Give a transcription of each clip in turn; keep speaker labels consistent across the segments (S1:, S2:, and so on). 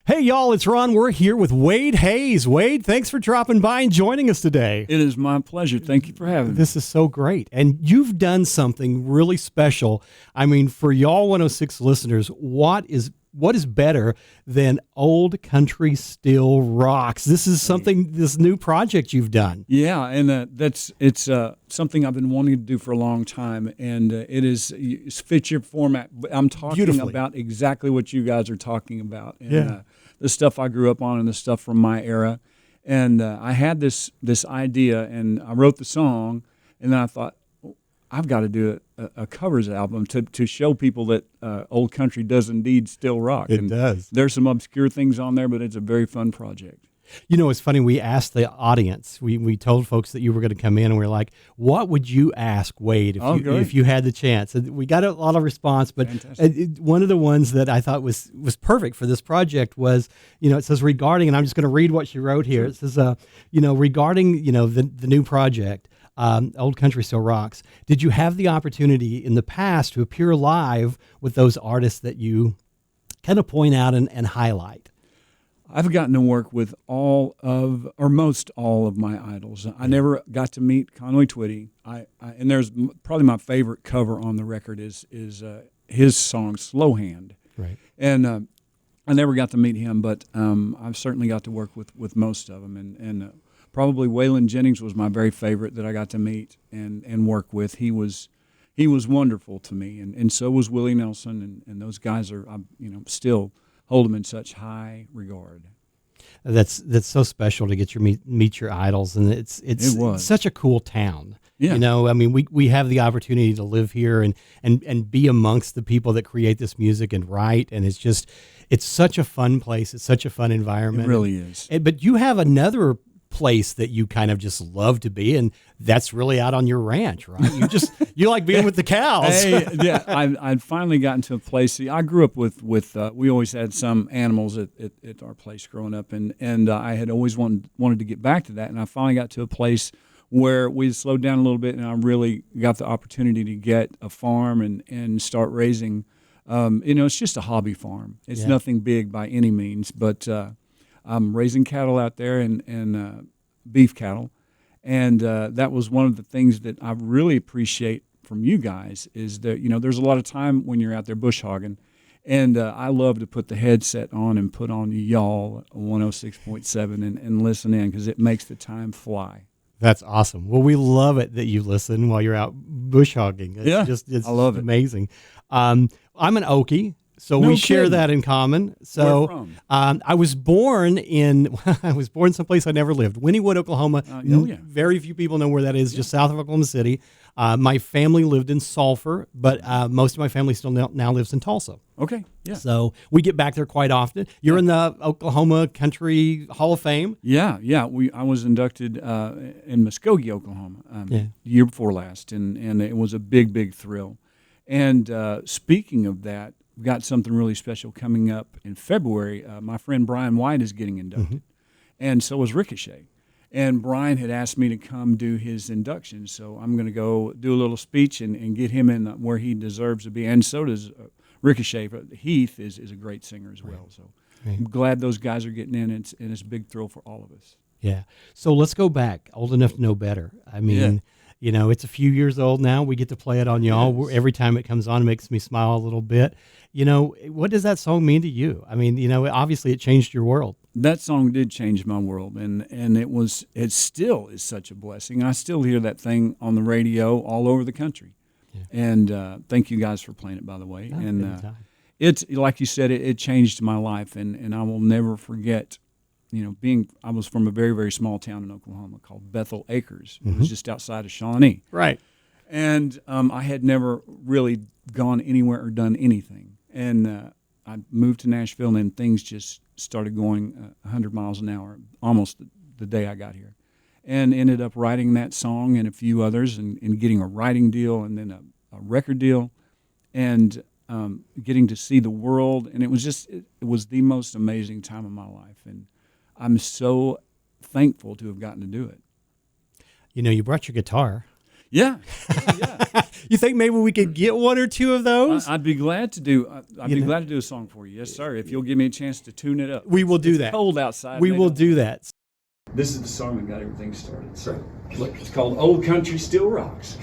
S1: Hey, y'all, it's Ron. We're here with Wade Hayes. Wade, thanks for dropping by and joining us today.
S2: It is my pleasure. Thank you for having me.
S1: This is so great. And you've done something really special. I mean, for y'all 106 listeners, what is better than Old Country Still Rocks? This is this new project you've done.
S2: Yeah, and it's something I've been wanting to do for a long time, and it fits your format. I'm talking about exactly what you guys are talking about, and the stuff I grew up on and the stuff from my era. And I had this idea, and I wrote the song, and then I thought, I've got to do a covers album to show people that old country does indeed still rock.
S1: It does.
S2: There's some obscure things on there, but it's a very fun project.
S1: You know, it's funny. We asked the audience. We told folks that you were going to come in, and we were like, "What would you ask Wade if you had the chance?" And we got a lot of response, but one of the ones that I thought was perfect for this project was, it says regarding, and I'm just going to read what she wrote here. It says, regarding, the new project. Old Country Still Rocks. Did you have the opportunity in the past to appear live with those artists that you kind of point out and highlight?
S2: I've gotten to work with most all of my idols. I never got to meet Conway Twitty. And there's probably my favorite cover on the record is his song Slow Hand.
S1: Right.
S2: And I never got to meet him, but I've certainly got to work with most of them. And probably Waylon Jennings was my very favorite that I got to meet and work with. He was wonderful to me, and so was Willie Nelson, and those guys are still hold them in such high regard.
S1: That's so special to get meet your idols, and it's such a cool town.
S2: Yeah.
S1: I mean, we have the opportunity to live here and be amongst the people that create this music and write, and it's such a fun place. It's such a fun environment.
S2: It really is.
S1: But you have another place that you kind of just love to be, and that's really out on your ranch, right? You like being with the cows.
S2: Yeah, I'd finally gotten to a place. See, I grew up with we always had some animals at our place growing up, and I had always wanted to get back to that, and I finally got to a place where we slowed down a little bit, and I really got the opportunity to get a farm and start raising. It's just a hobby farm. It's nothing big by any means, but I'm raising cattle out there and beef cattle. And that was one of the things that I really appreciate from you guys is that, there's a lot of time when you're out there bush hogging. And I love to put the headset on and put on y'all 106.7 and listen in because it makes the time fly.
S1: That's awesome. Well, we love it that you listen while you're out bush hogging. It's
S2: I love it.
S1: Amazing. I'm an Okie. So we share that in common. So
S2: Where from?
S1: I was born someplace I never lived, Wynnewood, Oklahoma. Very few people know where that is, just south of Oklahoma City. My family lived in Sulphur, but most of my family still now lives in Tulsa.
S2: Okay, yeah.
S1: So we get back there quite often. You're in the Oklahoma Country Hall of Fame.
S2: Yeah. I was inducted in Muskogee, Oklahoma, the year before last, and it was a big, big thrill. And speaking of that, we've got something really special coming up in February. My friend Brian White is getting inducted, and so is Ricochet. And Brian had asked me to come do his induction, so I'm going to go do a little speech and get him in where he deserves to be. And so does Ricochet. Heath is a great singer as well. So I'm glad those guys are getting in, and it's a big thrill for all of us.
S1: Yeah. So let's go back. Old Enough to Know Better. I mean, it's a few years old now. We get to play it on y'all. Yes. Every time it comes on, it makes me smile a little bit. What does that song mean to you? I mean, obviously it changed your world.
S2: That song did change my world, and it still is such a blessing. I still hear that thing on the radio all over the country. Yeah. And thank you guys for playing it, by the way. It's like you said, it changed my life, and I will never forget. I was from a very, very small town in Oklahoma called Bethel Acres. It was just outside of Shawnee.
S1: Right.
S2: And I had never really gone anywhere or done anything. And I moved to Nashville, and then things just started going 100 miles an hour almost the day I got here. And ended up writing that song and a few others and getting a writing deal and then a record deal and getting to see the world. And it was the most amazing time of my life. And I'm so thankful to have gotten to do it.
S1: You brought your guitar.
S2: Yeah.
S1: You think maybe we could get one or two of those?
S2: I'd be glad to do. I'd be glad to do a song for you. Yes, sir. If you'll give me a chance to tune it up.
S1: We will do that.
S2: It's cold outside.
S1: We will do that.
S2: This is the song that got everything started. So, look, it's called "Old Country Still Rocks."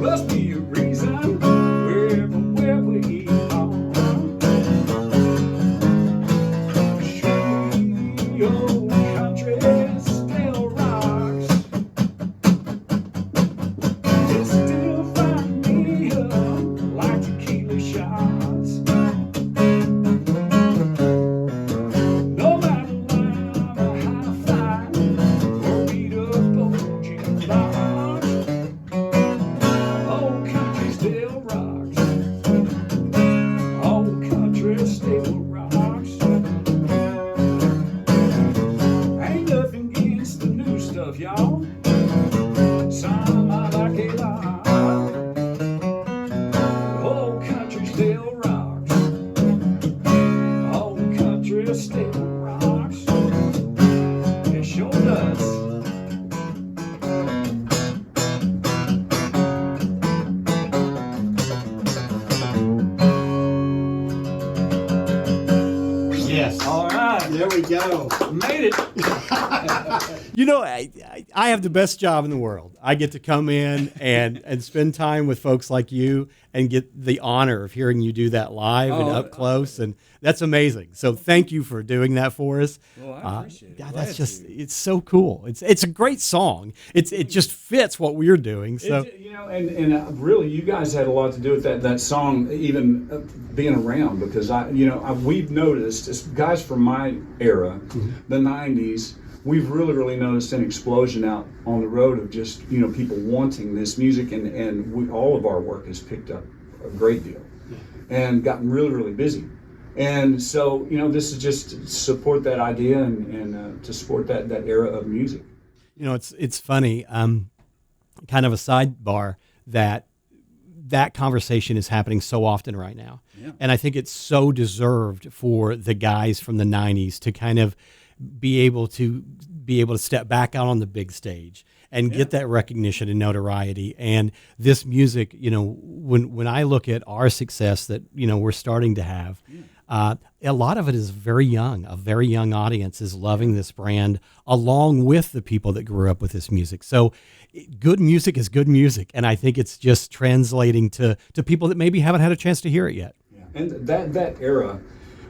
S2: Must be a reason where we are. Old country still rocks. It still find me up like tequila shots. No matter how fine or beat up old jukebox. Old country still rocks. Old country still rocks. Ain't nothing against the new stuff, y'all. Some I like a lot. Old country still rocks. Old country still rocks. It sure does.
S1: Yes.
S2: All right,
S1: There we go.
S2: made it.
S1: You know, I have the best job in the world. I get to come in and spend time with folks like you and get the honor of hearing you do that live and up close. And that's amazing. So thank you for doing that for us.
S2: Well, I appreciate it.
S1: God,
S2: Glad
S1: that's just,
S2: to.
S1: it's so cool. It's a great song. It just fits what we're doing. So
S2: And really, you guys had a lot to do with that song, even being around, because we've noticed, as guys from my era, the '90s, we've really noticed an explosion out on the road of just people wanting this music, and all of our work has picked up a great deal, and gotten really busy. And so this is just to support that idea and to support that era of music.
S1: it's funny. Kind of a sidebar that conversation is happening so often right now.
S2: Yeah.
S1: And I think it's so deserved for the guys from the 90s to kind of be able to step back out on the big stage and get that recognition and notoriety. And this music, when I look at our success that, we're starting to have, a lot of it is very young. A very young audience is loving this brand along with the people that grew up with this music. So good music is good music. And I think it's just translating to people that maybe haven't had a chance to hear it yet.
S2: Yeah. And that era,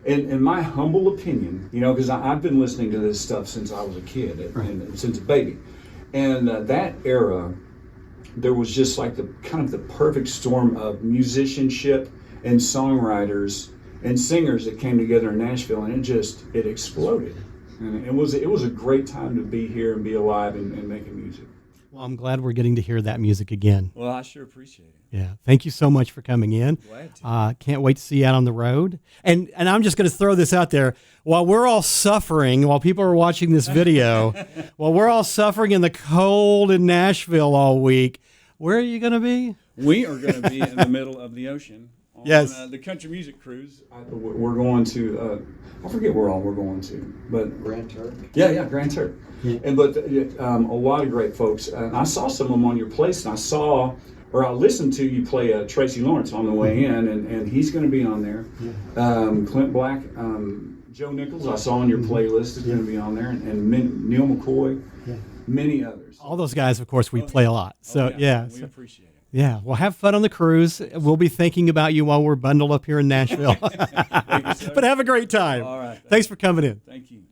S2: in my humble opinion, because I've been listening to this stuff since I was a kid, and since a baby. And that era there was just like the kind of the perfect storm of musicianship and songwriters and singers that came together in Nashville, and it exploded. And it was a great time to be here and be alive and making music.
S1: Well, I'm glad we're getting to hear that music again.
S2: Well, I sure appreciate it.
S1: Yeah. Thank you so much for coming in.
S2: Glad to.
S1: Can't wait to see you out on the road. And I'm just going to throw this out there. While we're all suffering, while people are watching this video, while we're all suffering in the cold in Nashville all week, where are you going to be?
S2: We are going to be in the middle of the ocean.
S1: Yes.
S2: The country music cruise. We're going to, I forget where all we're going to, but
S3: Grand Turk.
S2: Yeah, Grand Turk. Yeah. And but a lot of great folks. And I saw some of them on your place, and I listened to you play Tracy Lawrence on the way in, and he's going to be on there. Yeah. Clint Black, Joe Nichols, I saw on your playlist is going to be on there, and Neil McCoy, many others.
S1: All those guys, of course, we play a lot. So yeah,
S2: we appreciate it.
S1: Yeah, well, have fun on the cruise. We'll be thinking about you while we're bundled up here in Nashville.
S2: Thank you, sir.
S1: But have a great time.
S2: All right.
S1: Thanks for coming in.
S2: Thank you.